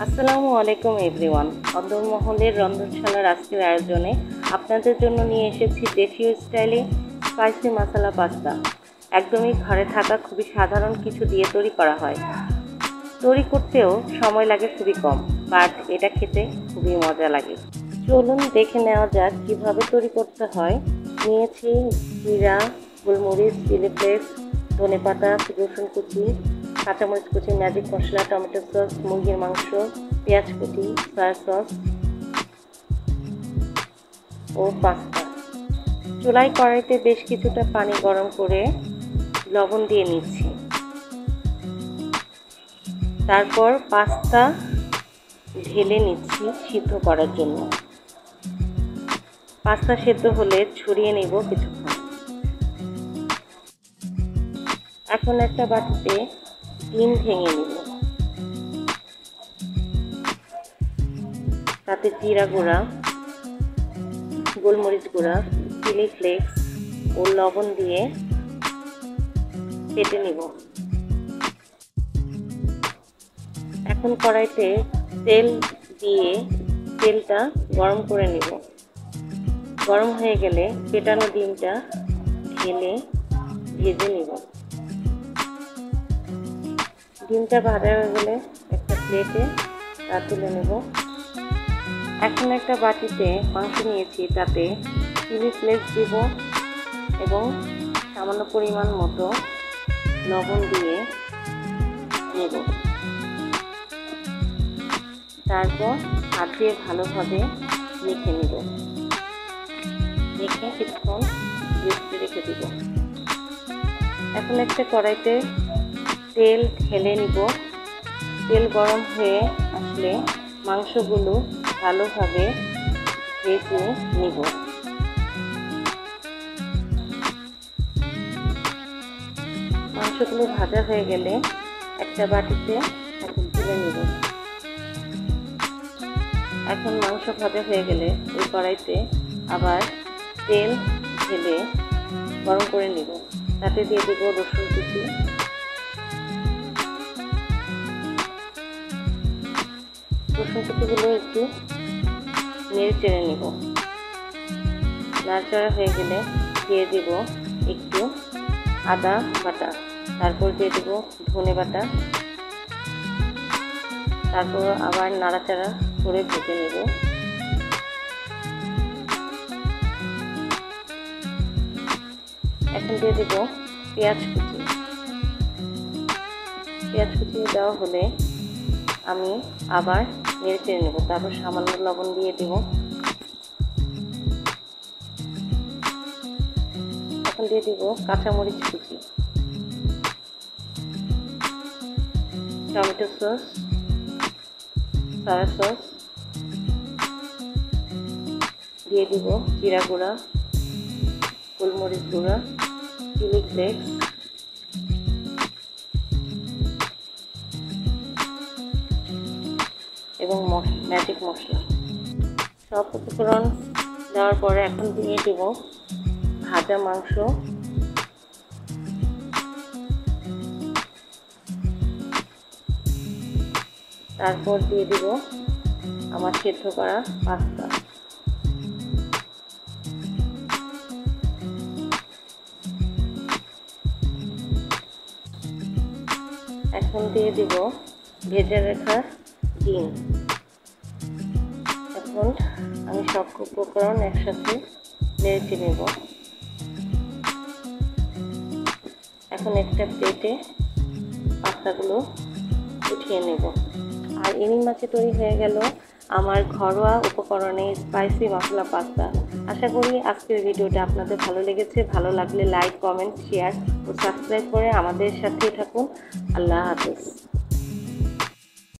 আসসালামু আলাইকুম এভরিওয়ান। অন্দরমহলের রন্ধনশালার আজকের আয়োজনে আপনাদের জন্য নিয়ে এসেছি দেশীয় স্টাইলে স্পাইসি মশলা পাস্তা। একদমই ঘরে থাকা খুবই সাধারণ কিছু দিয়ে তৈরি করা হয়। তৈরি করতেও সময় লাগে খুবই কম, বাট এটা খেতে খুবই মজা লাগে। চলুন দেখে নেওয়া যাক কীভাবে তৈরি করতে হয়। নিয়েছি জিরা, গোলমরিচ, চিলি ফ্লেক্স, ধনেপাতা, রসুন কুচি, কাঁচামরিচ কুচি, ম্যাজিক মশলা, টমেটো সস, মুরগির মাংস, পেঁয়াজ কুচি, সয়া সস ও পাস্তা। চুলায় কড়াইতে বেশ কিছুটা পানি গরম করে লবণ দিয়ে নিচ্ছি। তারপর পাস্তা ঢেলে নিচ্ছি সিদ্ধ করার জন্য। পাস্তা সেদ্ধ হলে ছড়িয়ে নেব কিছুক্ষণ। এখন একটা বাটিতে ডিম ভেঙে নিব। তাতে জিরা গুঁড়া, গোলমরিচ গুঁড়া, চিলি ফ্লেক্স ও লবণ দিয়ে ফেটে নিব। এখন কড়াইতে তেল দিয়ে তেলটা গরম করে নিব। গরম হয়ে গেলে ফেটানো ডিমটা ঢেলে ভেজে নিব। ডিমটা ভাজা হয়ে গেলে একটা প্লেটে তা তুলে নেব। এখন একটা বাটিতে মাংস নিয়েছি, তাতে চিলি ফ্লেক্স দিব এবং সামান্য পরিমাণ মতো লবণ দিয়ে নেব। তারপর হাত দিয়ে ভালোভাবে মেখে নেব। মেখে কিছুক্ষণ রেস্টে রেখে দিব। এখন একটা কড়াইতে তেল ঢেলে নিব। তেল গরম হয়ে আসলে মাংসগুলো ভালোভাবে ভেজে নিব। মাংসগুলো ভাজা হয়ে গেলে একটা বাটিতে এখন তুলে নিব। এখন মাংস ভাজা হয়ে গেলে ওই কড়াইতে আবার তেল ঢেলে গরম করে নিব। তাতে দিয়ে দেব রসুন কুচি, রসুন কুচিগুলো একটু নেড়ে চেড়ে নিব। নাড়াচাড়া হয়ে গেলে দিয়ে দেব একটু আদা বাটা, তারপর দিয়ে দেব ধনে বাটা, তারপর আবার নাড়াচাড়া করে ভেজে নেব। এখন দিয়ে দেব পেঁয়াজ কুচি। পেঁয়াজ কুচি দেওয়া হলে আমি আবার নেড়ে চেড়ে নেব। তারপর সামান্য লবণ দিয়ে দেব। এখন দিয়ে দেব কাঁচামরিচ কুচি, টমেটো সস, সয়া সস, দিয়ে দিব জিরা গুঁড়া, গোলমরিচ গুঁড়া, চিলি ফ্লেক্স এবং ম্যাজিক মশলা। সব উপকরণ দেওয়ার পরে এখন দিয়ে দেব ভাজা মাংস। তারপর দিয়ে দেব আমার সেদ্ধ করা পাস্তা। এখন দিয়ে দেব ভেজে রাখা ডিম। এখন আমি সব উপকরণ একসাথে নেড়ে নেব। এখন একটা প্লেটে পাস্তাগুলো উঠিয়ে নেব। আর এরই মাঝে তৈরি হয়ে গেল আমার ঘরোয়া উপকরণে স্পাইসি মশলা পাস্তা। আশা করি আজকের ভিডিওটা আপনাদের ভালো লেগেছে। ভালো লাগলে লাইক, কমেন্ট, শেয়ার ও সাবস্ক্রাইব করে আমাদের সাথেই থাকুন। আল্লাহ হাফেজ।